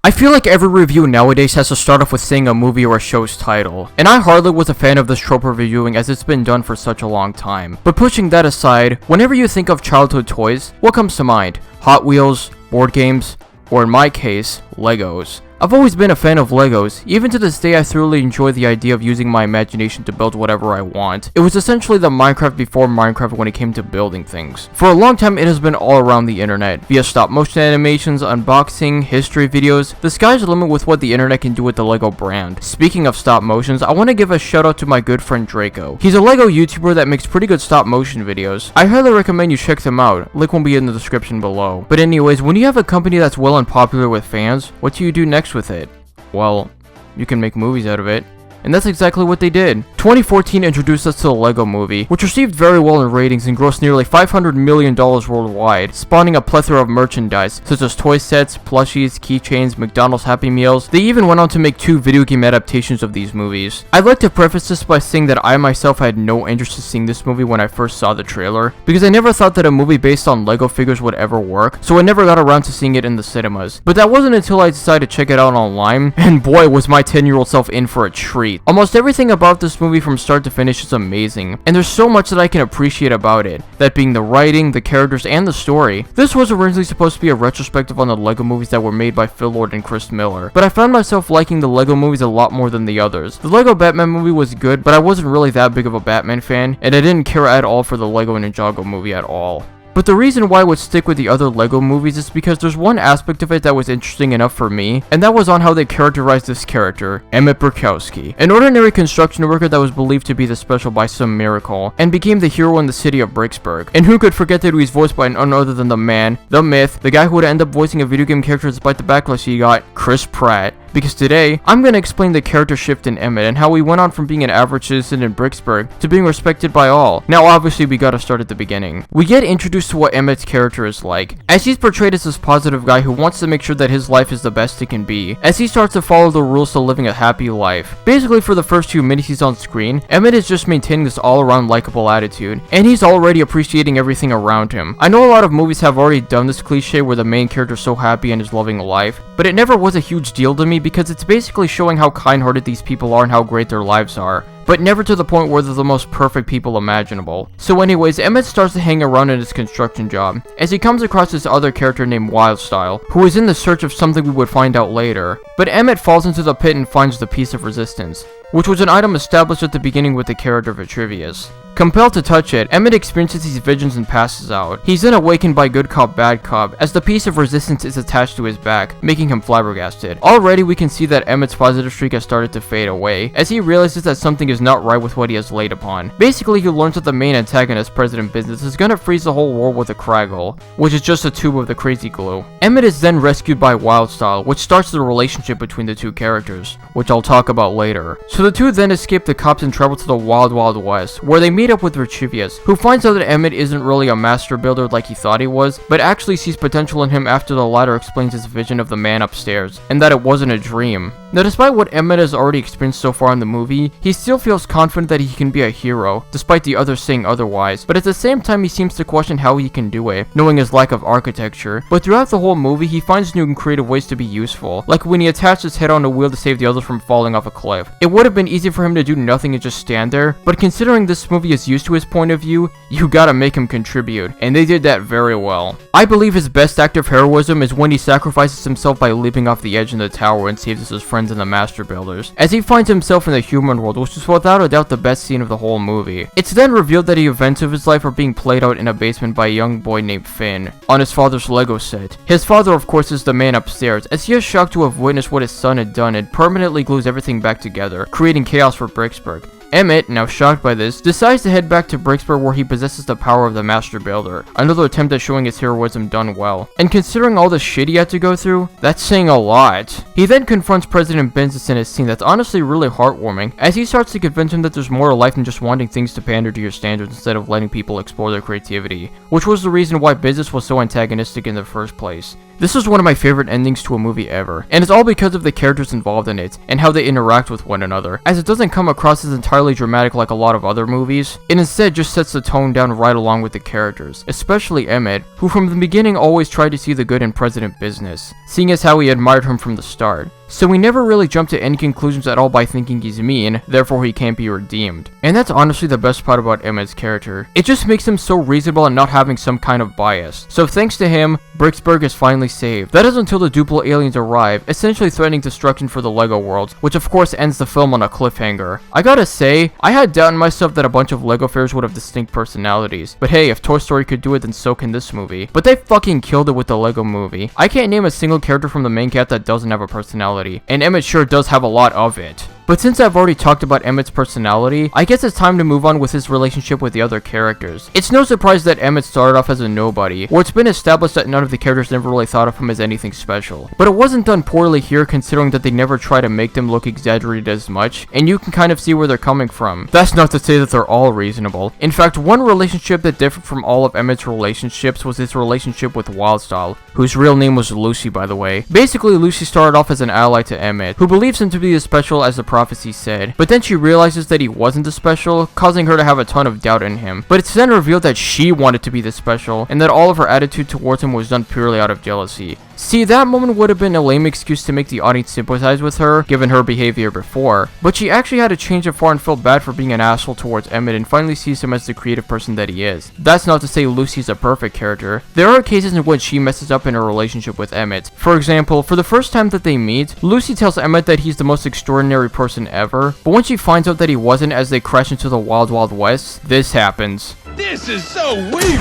I feel like every review nowadays has to start off with saying a movie or a show's title, and I hardly was a fan of this trope of reviewing as it's been done for such a long time. But pushing that aside, whenever you think of childhood toys, what comes to mind? Hot Wheels, board games, or in my case, Legos. I've always been a fan of Legos. Even to this day, I thoroughly enjoy the idea of using my imagination to build whatever I want. It was essentially the Minecraft before Minecraft when it came to building things. For a long time, it has been all around the internet. Via stop motion animations, unboxing, history videos, the sky's the limit with what the internet can do with the Lego brand. Speaking of stop motions, I want to give a shout out to my good friend Draco. He's a Lego YouTuber that makes pretty good stop motion videos. I highly recommend you check them out. Link will be in the description below. But anyways, when you have a company that's well and popular with fans, what do you do next with it? Well, you can make movies out of it. And that's exactly what they did. 2014 introduced us to the Lego Movie, which received very well in ratings and grossed nearly $500 million worldwide, spawning a plethora of merchandise, such as toy sets, plushies, keychains, McDonald's Happy Meals. They even went on to make 2 video game adaptations of these movies. I'd like to preface this by saying that I myself had no interest in seeing this movie when I first saw the trailer, because I never thought that a movie based on Lego figures would ever work, so I never got around to seeing it in the cinemas. But that wasn't until I decided to check it out online, and boy was my 10-year-old self in for a treat. Almost everything about this movie from start to finish is amazing, and there's so much that I can appreciate about it, that being the writing, the characters, and the story. This was originally supposed to be a retrospective on the Lego movies that were made by Phil Lord and Chris Miller, but I found myself liking the Lego movies a lot more than the others. The Lego Batman movie was good, but I wasn't really that big of a Batman fan, and I didn't care at all for the Lego Ninjago movie at all. But the reason why I would stick with the other Lego movies is because there's one aspect of it that was interesting enough for me, and that was on how they characterized this character, Emmet Brickowski, an ordinary construction worker that was believed to be the special by some miracle, and became the hero in the city of Bricksburg. And who could forget that he was voiced by none other than the man, the myth, the guy who would end up voicing a video game character despite the backlash he got, Chris Pratt. Because today, I'm going to explain the character shift in Emmet and how he went on from being an average citizen in Bricksburg to being respected by all. Now obviously we gotta start at the beginning. We get introduced to what Emmet's character is like, as he's portrayed as this positive guy who wants to make sure that his life is the best it can be, as he starts to follow the rules to living a happy life. Basically for the first few minutes he's on screen, Emmet is just maintaining this all-around likable attitude, and he's already appreciating everything around him. I know a lot of movies have already done this cliche where the main character is so happy and is loving life, but it never was a huge deal to me because it's basically showing how kind-hearted these people are and how great their lives are, but never to the point where they're the most perfect people imaginable. So anyways, Emmet starts to hang around in his construction job, as he comes across this other character named Wildstyle, who is in the search of something we would find out later. But Emmet falls into the pit and finds the Piece of Resistance, which was an item established at the beginning with the character Vitruvius. Compelled to touch it, Emmet experiences these visions and passes out. He's then awakened by good cop bad cop, as the Piece of Resistance is attached to his back, making him flabbergasted. Already we can see that Emmet's positive streak has started to fade away, as he realizes that something is not right with what he has laid upon. Basically, he learns that the main antagonist, President Business, is gonna freeze the whole world with a Kraggle, which is just a tube of the crazy glue. Emmet is then rescued by Wildstyle, which starts the relationship between the two characters, which I'll talk about later. So the two then escape the cops and travel to the Wild Wild West, where they meet up with Vitruvius, who finds out that Emmet isn't really a master builder like he thought he was, but actually sees potential in him after the latter explains his vision of the man upstairs, and that it wasn't a dream. Now despite what Emmet has already experienced so far in the movie, he still feels confident that he can be a hero, despite the others saying otherwise, but at the same time he seems to question how he can do it, knowing his lack of architecture. But throughout the whole movie, he finds new and creative ways to be useful, like when he attached his head on a wheel to save the others from falling off a cliff. It would have been easy for him to do nothing and just stand there, but considering this movie is used to his point of view, you gotta make him contribute, and they did that very well. I believe his best act of heroism is when he sacrifices himself by leaping off the edge in the tower and saves his friends and the Master Builders, as he finds himself in the human world, which is without a doubt the best scene of the whole movie. It's then revealed that the events of his life are being played out in a basement by a young boy named Finn, on his father's Lego set. His father of course is the man upstairs, as he is shocked to have witnessed what his son had done and permanently glues everything back together, creating chaos for Bricksburg. Emmet, now shocked by this, decides to head back to Bricksburg where he possesses the power of the Master Builder, another attempt at showing his heroism done well. And considering all the shit he had to go through, that's saying a lot. He then confronts President Business in a scene that's honestly really heartwarming, as he starts to convince him that there's more to life than just wanting things to pander to your standards instead of letting people explore their creativity, which was the reason why Business was so antagonistic in the first place. This is one of my favorite endings to a movie ever, and it's all because of the characters involved in it, and how they interact with one another, as it doesn't come across as entirely dramatic like a lot of other movies. It instead just sets the tone down right along with the characters, especially Emmet, who from the beginning always tried to see the good in President Business, seeing as how he admired him from the start. So we never really jump to any conclusions at all by thinking he's mean, therefore he can't be redeemed. And that's honestly the best part about Emmet's character. It just makes him so reasonable and not having some kind of bias. So thanks to him, Brickowski is finally saved. That is until the Duplo aliens arrive, essentially threatening destruction for the Lego world, which of course ends the film on a cliffhanger. I gotta say, I had doubt in myself that a bunch of Lego figures would have distinct personalities. But hey, if Toy Story could do it, then so can this movie. But they fucking killed it with the Lego movie. I can't name a single character from the main cast that doesn't have a personality. And Emmet sure does have a lot of it. But since I've already talked about Emmet's personality, I guess it's time to move on with his relationship with the other characters. It's no surprise that Emmet started off as a nobody, where it's been established that none of the characters never really thought of him as anything special. But it wasn't done poorly here, considering that they never try to make them look exaggerated as much, and you can kind of see where they're coming from. That's not to say that they're all reasonable. In fact, one relationship that differed from all of Emmet's relationships was his relationship with Wildstyle, whose real name was Lucy, by the way. Basically, Lucy started off as an ally to Emmet, who believes him to be as special as the prophecy said, but then she realizes that he wasn't the special, causing her to have a ton of doubt in him. But it's then revealed that she wanted to be the special, and that all of her attitude towards him was done purely out of jealousy. See, that moment would have been a lame excuse to make the audience sympathize with her, given her behavior before, but she actually had to change it for and felt bad for being an asshole towards Emmet and finally sees him as the creative person that he is. That's not to say Lucy's a perfect character. There are cases in which she messes up in her relationship with Emmet. For example, for the first time that they meet, Lucy tells Emmet that he's the most extraordinary person ever, but when she finds out that he wasn't as they crash into the Wild Wild West, this happens. This is so weird!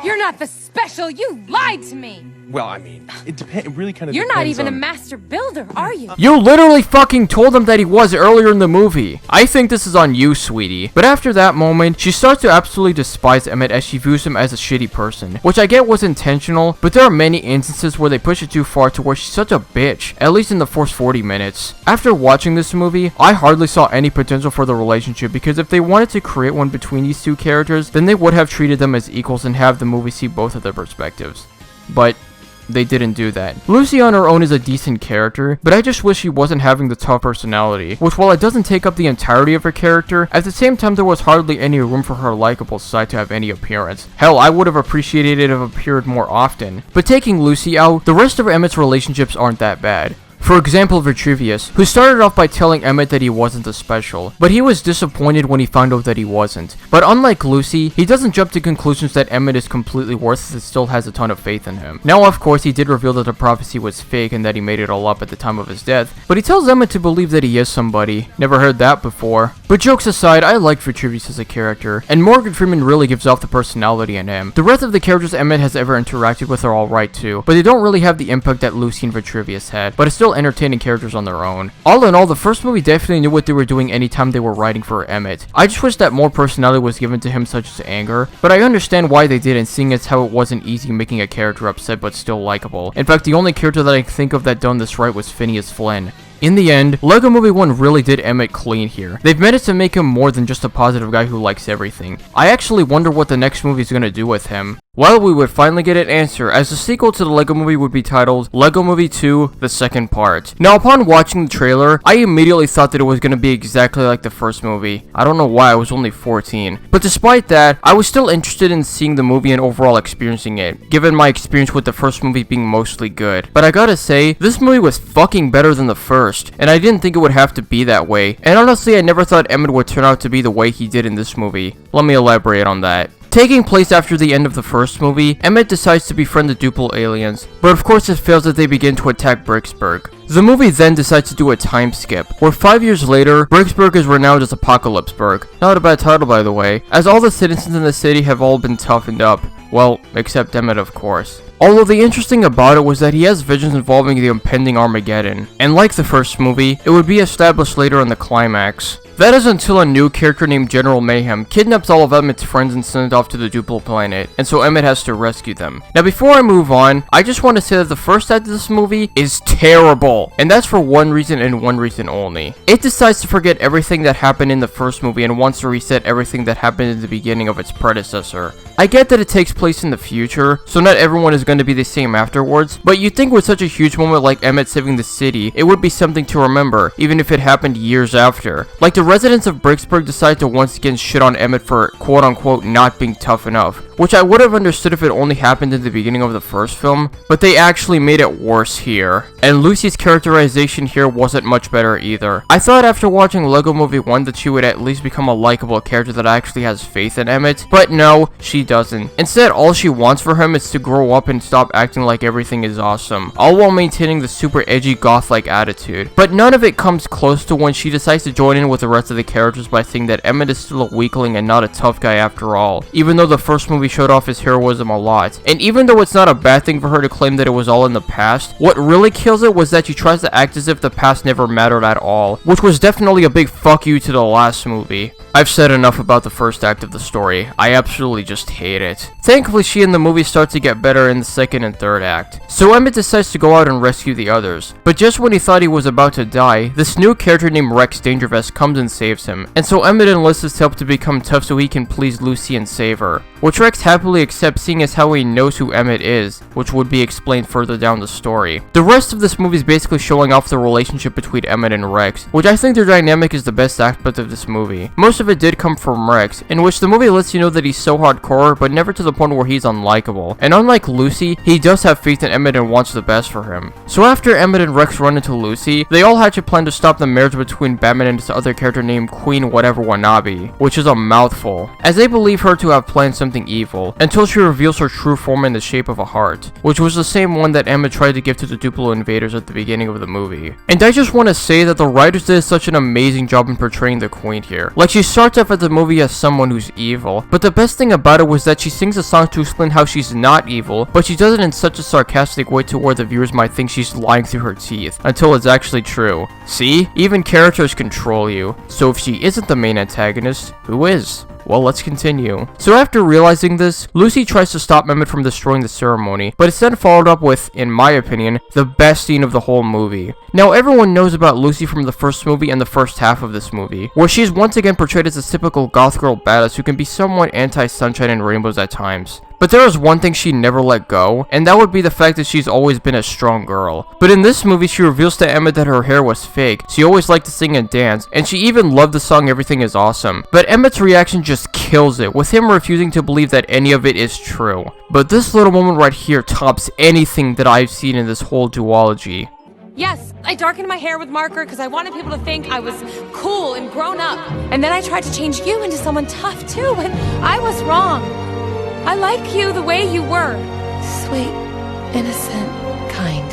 You're not the special, you lied to me! Well, I mean, it really kind of You're not even on... a master builder, are you? You literally fucking told him that he was earlier in the movie. I think this is on you, sweetie. But after that moment, she starts to absolutely despise Emmet as she views him as a shitty person, which I get was intentional, but there are many instances where they push it too far to where she's such a bitch, at least in the first 40 minutes. After watching this movie, I hardly saw any potential for the relationship, because if they wanted to create one between these two characters, then they would have treated them as equals and have the movie see both of their perspectives. But they didn't do that. Lucy on her own is a decent character, but I just wish she wasn't having the tough personality, which while it doesn't take up the entirety of her character, at the same time there was hardly any room for her likable side to have any appearance. Hell, I would have appreciated it if it appeared more often. But taking Lucy out, the rest of Emmet's relationships aren't that bad. For example, Vitruvius, who started off by telling Emmet that he wasn't a special, but he was disappointed when he found out that he wasn't. But unlike Lucy, he doesn't jump to conclusions that Emmet is completely worthless and still has a ton of faith in him. Now, of course, he did reveal that the prophecy was fake and that he made it all up at the time of his death, but he tells Emmet to believe that he is somebody. Never heard that before. But jokes aside, I like Vitruvius as a character, and Morgan Freeman really gives off the personality in him. The rest of the characters Emmet has ever interacted with are alright too, but they don't really have the impact that Lucy and Vitruvius had, but it's still entertaining characters on their own. All in all, the first movie definitely knew what they were doing anytime they were writing for Emmet. I just wish that more personality was given to him, such as anger, but I understand why they didn't, seeing as how it wasn't easy making a character upset but still likable. In fact, the only character that I can think of that done this right was Phineas Flynn. In the end, LEGO Movie 1 really did Emmet clean here. They've managed to make him more than just a positive guy who likes everything. I actually wonder what the next movie is gonna do with him. Well, we would finally get an answer, as the sequel to the LEGO Movie would be titled LEGO Movie 2, the second part. Now, upon watching the trailer, I immediately thought that it was gonna be exactly like the first movie. I don't know why, I was only 14. But despite that, I was still interested in seeing the movie and overall experiencing it, given my experience with the first movie being mostly good. But I gotta say, this movie was fucking better than the first, and I didn't think it would have to be that way. And honestly, I never thought Emmet would turn out to be the way he did in this movie. Let me elaborate on that. Taking place after the end of the first movie, Emmet decides to befriend the Duplo aliens, but of course it fails as they begin to attack Brickowski. The movie then decides to do a time skip, where 5 years later, Brickowski is renowned as Apocalypseburg. Not a bad title, by the way, as all the citizens in the city have all been toughened up. Well, except Emmet, of course. Although the interesting about it was that he has visions involving the impending Armageddon, and like the first movie, it would be established later in the climax. That is until a new character named General Mayhem kidnaps all of Emmet's friends and sends it off to the Duplo planet, and so Emmet has to rescue them. Now before I move on, I just want to say that the first act of this movie is terrible, and that's for one reason and one reason only. It decides to forget everything that happened in the first movie and wants to reset everything that happened in the beginning of its predecessor. I get that it takes place in the future, so not everyone is going to be the same afterwards, but you'd think with such a huge moment like Emmet saving the city, it would be something to remember, even if it happened years after. Like the residents of Bricksburg decide to once again shit on Emmet for quote-unquote not being tough enough, which I would have understood if it only happened in the beginning of the first film, but they actually made it worse here. And Lucy's characterization here wasn't much better either. I thought after watching Lego Movie 1 that she would at least become a likable character that actually has faith in Emmet, but no, she doesn't. Instead, all she wants for him is to grow up and stop acting like everything is awesome, all while maintaining the super edgy goth-like attitude. But none of it comes close to when she decides to join in with the rest of the characters by saying that Emmet is still a weakling and not a tough guy after all, even though the first movie showed off his heroism a lot. And even though it's not a bad thing for her to claim that it was all in the past, what really kills it was that she tries to act as if the past never mattered at all, which was definitely a big fuck you to the last movie. I've said enough about the first act of the story. I absolutely just hate it. Thankfully, she and the movie start to get better in the second and third act. So Emmet decides to go out and rescue the others. But just when he thought he was about to die, this new character named Rex Dangervest comes and saves him. And so Emmet enlists his help to become tough so he can please Lucy and save her, which Rex happily accepts seeing as how he knows who Emmet is, which would be explained further down the story. The rest of this movie is basically showing off the relationship between Emmet and Rex, which I think their dynamic is the best aspect of this movie. Most of it did come from Rex, in which the movie lets you know that he's so hardcore, but never to the point where he's unlikable. And unlike Lucy, he does have faith in Emmet and wants the best for him. So after Emmet and Rex run into Lucy, they all hatch a plan to stop the marriage between Batman and this other character named Queen Whatever Wanabe, which is a mouthful, as they believe her to have planned something evil, until she reveals her true form in the shape of a heart, which was the same one that Emmet tried to give to the Duplo invaders at the beginning of the movie. And I just want to say that the writers did such an amazing job in portraying the Queen here. Like, she starts off at the movie as someone who's evil, but the best thing about it was that she sings a song to explain how she's not evil, but she does it in such a sarcastic way to where the viewers might think she's lying through her teeth, until it's actually true. See? Even characters control you. So if she isn't the main antagonist, who is? Well, let's continue. So after realizing this, Lucy tries to stop Emmet from destroying the ceremony, but it's then followed up with, in my opinion, the best scene of the whole movie. Now, everyone knows about Lucy from the first movie and the first half of this movie, where she's once again portrayed as a typical goth girl badass who can be somewhat anti-sunshine and rainbows at times. But there is one thing she never let go, and that would be the fact that she's always been a strong girl. But in this movie, she reveals to Emmet that her hair was fake, she always liked to sing and dance, and she even loved the song Everything Is Awesome. But Emmet's reaction just kills it, with him refusing to believe that any of it is true. But this little moment right here tops anything that I've seen in this whole duology. Yes, I darkened my hair with marker because I wanted people to think I was cool and grown up. And then I tried to change you into someone tough too, and I was wrong. I like you the way you were. Sweet, innocent, kind.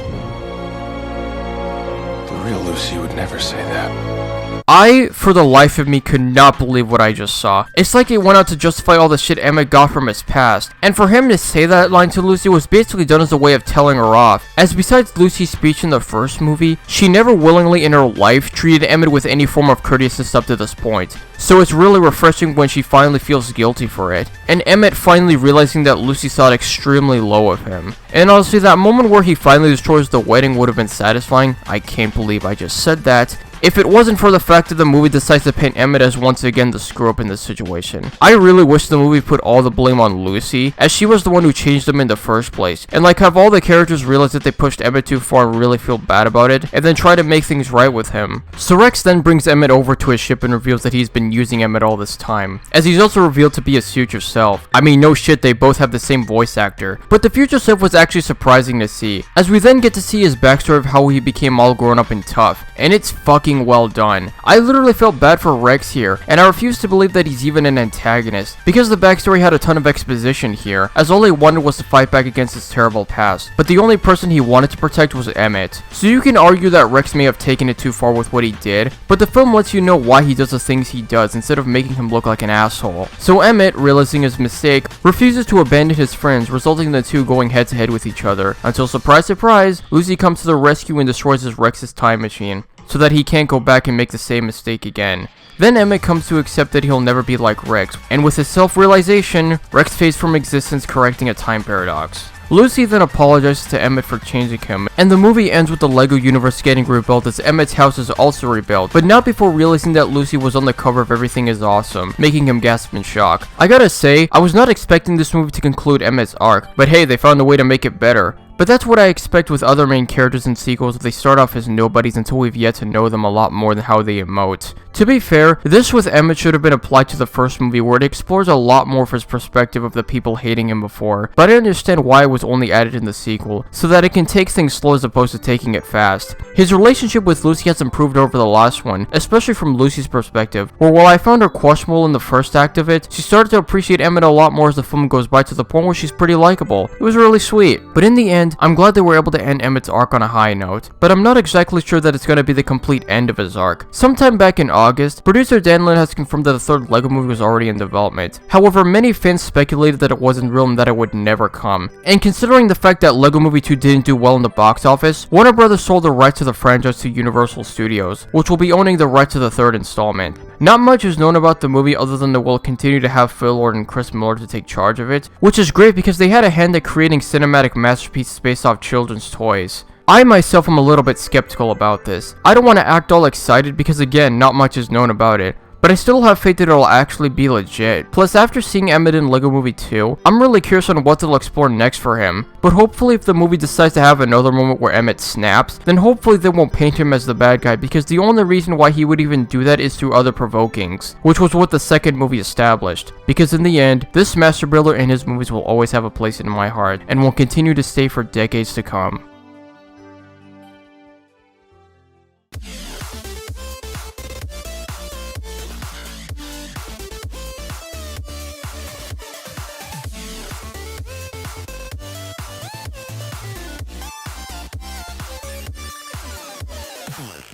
The real Lucy would never say that. I, for the life of me, could not believe what I just saw. It's like it went out to justify all the shit Emmet got from his past, and for him to say that line to Lucy was basically done as a way of telling her off, as besides Lucy's speech in the first movie, she never willingly in her life treated Emmet with any form of courteousness up to this point. So it's really refreshing when she finally feels guilty for it, and Emmet finally realizing that Lucy thought extremely low of him. And honestly, that moment where he finally destroys the wedding would have been satisfying. I can't believe I just said that. If it wasn't for the fact that the movie decides to paint Emmet as once again the screw-up in this situation. I really wish the movie put all the blame on Lucy, as she was the one who changed him in the first place, and like have all the characters realize that they pushed Emmet too far and really feel bad about it, and then try to make things right with him. So Rex then brings Emmet over to his ship and reveals that he's been using Emmet all this time, as he's also revealed to be his future self. I mean, no shit, they both have the same voice actor, but the future self was actually surprising to see, as we then get to see his backstory of how he became all grown up and tough, and it's fucking well done. I literally felt bad for Rex here, and I refuse to believe that he's even an antagonist, because the backstory had a ton of exposition here, as all he wanted was to fight back against his terrible past, but the only person he wanted to protect was Emmet. So you can argue that Rex may have taken it too far with what he did, but the film lets you know why he does the things he does instead of making him look like an asshole. So Emmet, realizing his mistake, refuses to abandon his friends, resulting in the two going head to head with each other, until surprise surprise, Lucy comes to the rescue and destroys Rex's time machine. so that he can't go back and make the same mistake again. Then Emmet comes to accept that he'll never be like Rex, and with his self-realization, Rex fades from existence, correcting a time paradox. Lucy then apologizes to Emmet for changing him, and the movie ends with the LEGO universe getting rebuilt as Emmet's house is also rebuilt, but not before realizing that Lucy was on the cover of Everything is Awesome, making him gasp in shock. I gotta say, I was not expecting this movie to conclude Emmet's arc, but hey, they found a way to make it better. But that's what I expect with other main characters in sequels. They start off as nobodies until we've yet to know them a lot more than how they emote. To be fair, this with Emmet should have been applied to the first movie where it explores a lot more of his perspective of the people hating him before, but I understand why it was only added in the sequel, so that it can take things slow as opposed to taking it fast. His relationship with Lucy has improved over the last one, especially from Lucy's perspective, where while I found her questionable in the first act of it, she started to appreciate Emmet a lot more as the film goes by to the point where she's pretty likable. It was really sweet. But in the end, I'm glad they were able to end Emmet's arc on a high note, but I'm not exactly sure that it's going to be the complete end of his arc. Sometime back in August, producer Dan Lin has confirmed that the third LEGO movie was already in development. However, many fans speculated that it wasn't real and that it would never come. And considering the fact that LEGO Movie 2 didn't do well in the box office, Warner Brothers sold the rights to the franchise to Universal Studios, which will be owning the rights to the third installment. Not much is known about the movie other than they will continue to have Phil Lord and Chris Miller to take charge of it, which is great because they had a hand at creating cinematic masterpieces based off children's toys. I myself am a little bit skeptical about this. I don't want to act all excited because again, not much is known about it. But I still have faith that it'll actually be legit. Plus, after seeing Emmet in LEGO Movie 2, I'm really curious on what they'll explore next for him. But hopefully if the movie decides to have another moment where Emmet snaps, then hopefully they won't paint him as the bad guy, because the only reason why he would even do that is through other provokings, which was what the second movie established. Because in the end, this master builder and his movies will always have a place in my heart, and will continue to stay for decades to come. Come on.